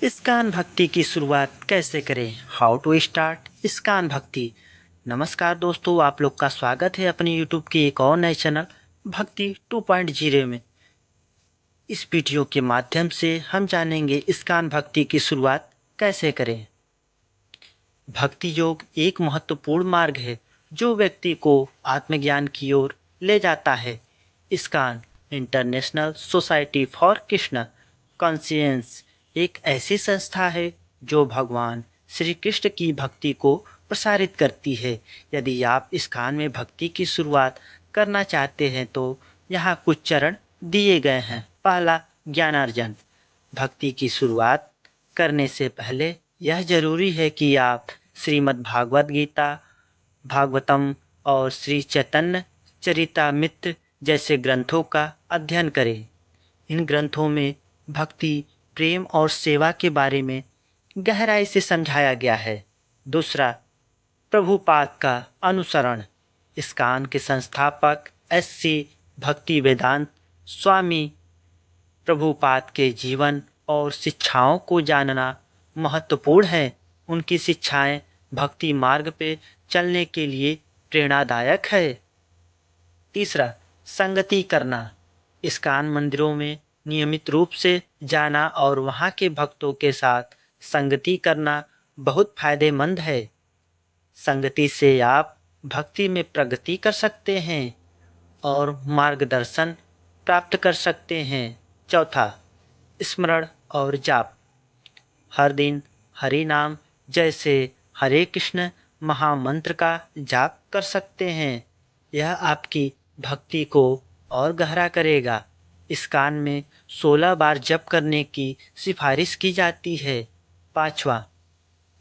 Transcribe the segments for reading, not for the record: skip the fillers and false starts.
ISKCON भक्ति की शुरुआत कैसे करें? हाउ टू स्टार्ट इस्कॉन भक्ति। नमस्कार दोस्तों, आप लोग का स्वागत है अपने यूट्यूब के एक और नए चैनल भक्ति 2.0 में। इस वीडियो के माध्यम से हम जानेंगे इस्कॉन भक्ति की शुरुआत कैसे करें। भक्ति योग एक महत्वपूर्ण मार्ग है जो व्यक्ति को आत्मज्ञान की ओर ले जाता है। ISKCON international society for Krishna conscious एक ऐसी संस्था है जो भगवान श्री कृष्ण की भक्ति को प्रसारित करती है। यदि आप इस्कॉन में भक्ति की शुरुआत करना चाहते हैं तो यहाँ कुछ चरण दिए गए हैं। पहला, ज्ञानार्जन। भक्ति की शुरुआत करने से पहले यह जरूरी है कि आप श्रीमद् भागवत गीता, भागवतम और श्री चैतन्य चरितामृत जैसे ग्रंथों का अध्ययन करें। इन ग्रंथों में भक्ति, प्रेम और सेवा के बारे में गहराई से समझाया गया है। दूसरा, प्रभुपाद का अनुसरण। इस्कॉन के संस्थापक एस.सी. भक्तिवेदांत स्वामी प्रभुपाद के जीवन और शिक्षाओं को जानना महत्वपूर्ण है। उनकी शिक्षाएं भक्ति मार्ग पे चलने के लिए प्रेरणादायक है। तीसरा, संगति करना। इस्कॉन मंदिरों में नियमित रूप से जाना और वहाँ के भक्तों के साथ संगति करना बहुत फायदेमंद है। संगति से आप भक्ति में प्रगति कर सकते हैं और मार्गदर्शन प्राप्त कर सकते हैं। चौथा, स्मरण और जाप। हर दिन हरि नाम जैसे हरे कृष्ण महामंत्र का जाप कर सकते हैं। यह आपकी भक्ति को और गहरा करेगा। इस्कॉन में 16 बार जप करने की सिफारिश की जाती है। पांचवा,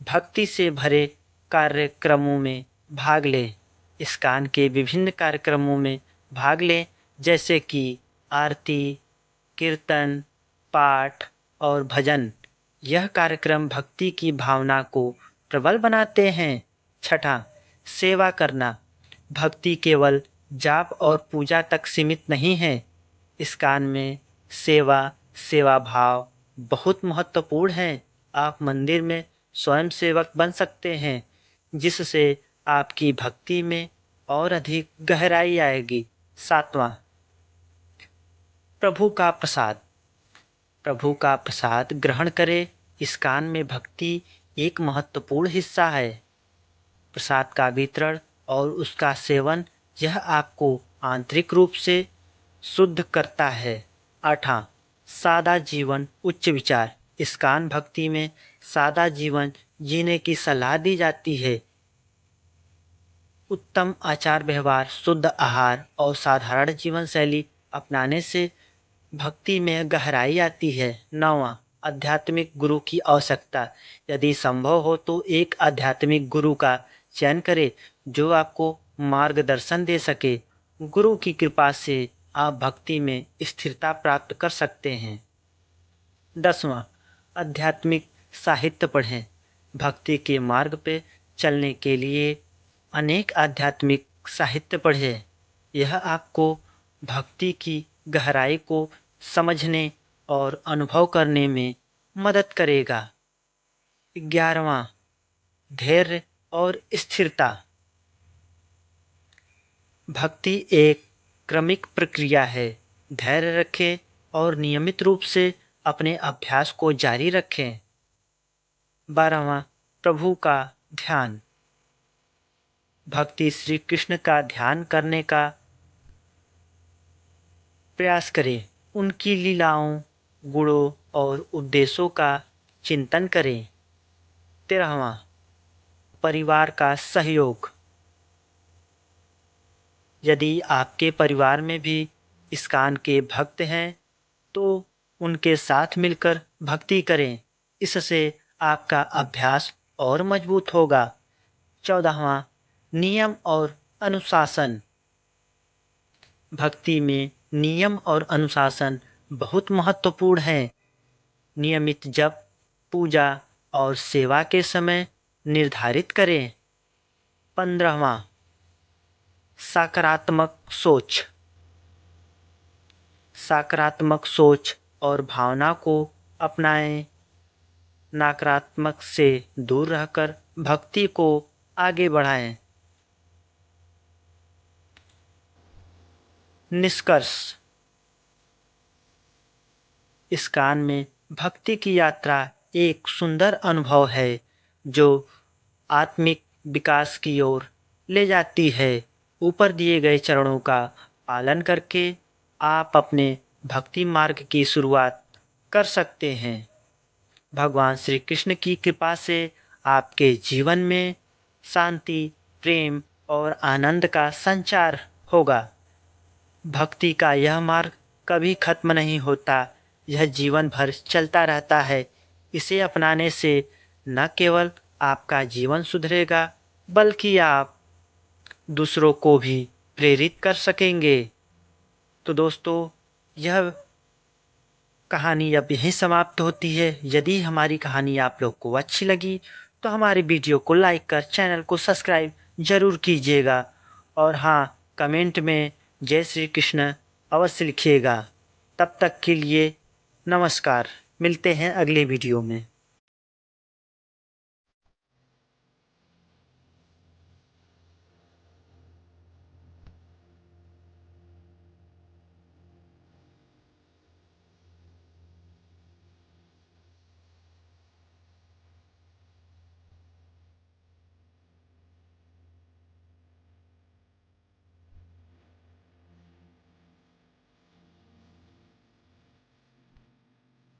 भक्ति से भरे कार्यक्रमों में भाग लें। इस्कॉन के विभिन्न कार्यक्रमों में भाग लें, जैसे कि आरती, कीर्तन, पाठ और भजन। यह कार्यक्रम भक्ति की भावना को प्रबल बनाते हैं। छठा, सेवा करना। भक्ति केवल जाप और पूजा तक सीमित नहीं है। इस्कॉन में सेवा भाव बहुत महत्वपूर्ण है। आप मंदिर में स्वयं सेवक बन सकते हैं, जिससे आपकी भक्ति में और अधिक गहराई आएगी। सातवां, प्रभु का प्रसाद। प्रभु का प्रसाद ग्रहण करें। इस्कॉन में भक्ति एक महत्वपूर्ण हिस्सा है। प्रसाद का वितरण और उसका सेवन यह आपको आंतरिक रूप से शुद्ध करता है। आठवां, सादा जीवन उच्च विचार। इस्कॉन भक्ति में सादा जीवन जीने की सलाह दी जाती है। उत्तम आचार व्यवहार, शुद्ध आहार और साधारण जीवन शैली अपनाने से भक्ति में गहराई आती है। नौवां, आध्यात्मिक गुरु की आवश्यकता। यदि संभव हो तो एक आध्यात्मिक गुरु का चयन करें जो आपको मार्गदर्शन दे सके। गुरु की कृपा से आप भक्ति में स्थिरता प्राप्त कर सकते हैं। 10वां, आध्यात्मिक साहित्य पढ़ें। भक्ति के मार्ग पे चलने के लिए अनेक आध्यात्मिक साहित्य पढ़ें। यह आपको भक्ति की गहराई को समझने और अनुभव करने में मदद करेगा। 11वां, धैर्य और स्थिरता। भक्ति एक क्रमिक प्रक्रिया है। धैर्य रखें और नियमित रूप से अपने अभ्यास को जारी रखें। 12वां, प्रभु का ध्यान। भक्ति श्री कृष्ण का ध्यान करने का प्रयास करें। उनकी लीलाओं, गुणों और उद्देश्यों का चिंतन करें। 13वां, परिवार का सहयोग। यदि आपके परिवार में भी इस्कॉन के भक्त हैं तो उनके साथ मिलकर भक्ति करें। इससे आपका अभ्यास और मजबूत होगा। 14वां, नियम और अनुशासन। भक्ति में नियम और अनुशासन बहुत महत्वपूर्ण है। नियमित जप, पूजा और सेवा के समय निर्धारित करें। 15वां, सकारात्मक सोच। सकारात्मक सोच और भावना को अपनाएं। नकारात्मक से दूर रहकर भक्ति को आगे बढ़ाएं। निष्कर्ष, इस्कॉन में भक्ति की यात्रा एक सुंदर अनुभव है जो आत्मिक विकास की ओर ले जाती है। ऊपर दिए गए चरणों का पालन करके आप अपने भक्ति मार्ग की शुरुआत कर सकते हैं। भगवान श्री कृष्ण की कृपा से आपके जीवन में शांति, प्रेम और आनंद का संचार होगा। भक्ति का यह मार्ग कभी खत्म नहीं होता, यह जीवन भर चलता रहता है। इसे अपनाने से न केवल आपका जीवन सुधरेगा बल्कि आप दूसरों को भी प्रेरित कर सकेंगे। तो दोस्तों, यह कहानी अब यहीं समाप्त होती है। यदि हमारी कहानी आप लोग को अच्छी लगी तो हमारे वीडियो को लाइक कर चैनल को सब्सक्राइब ज़रूर कीजिएगा और हाँ, कमेंट में जय श्री कृष्ण अवश्य लिखिएगा। तब तक के लिए नमस्कार, मिलते हैं अगले वीडियो में।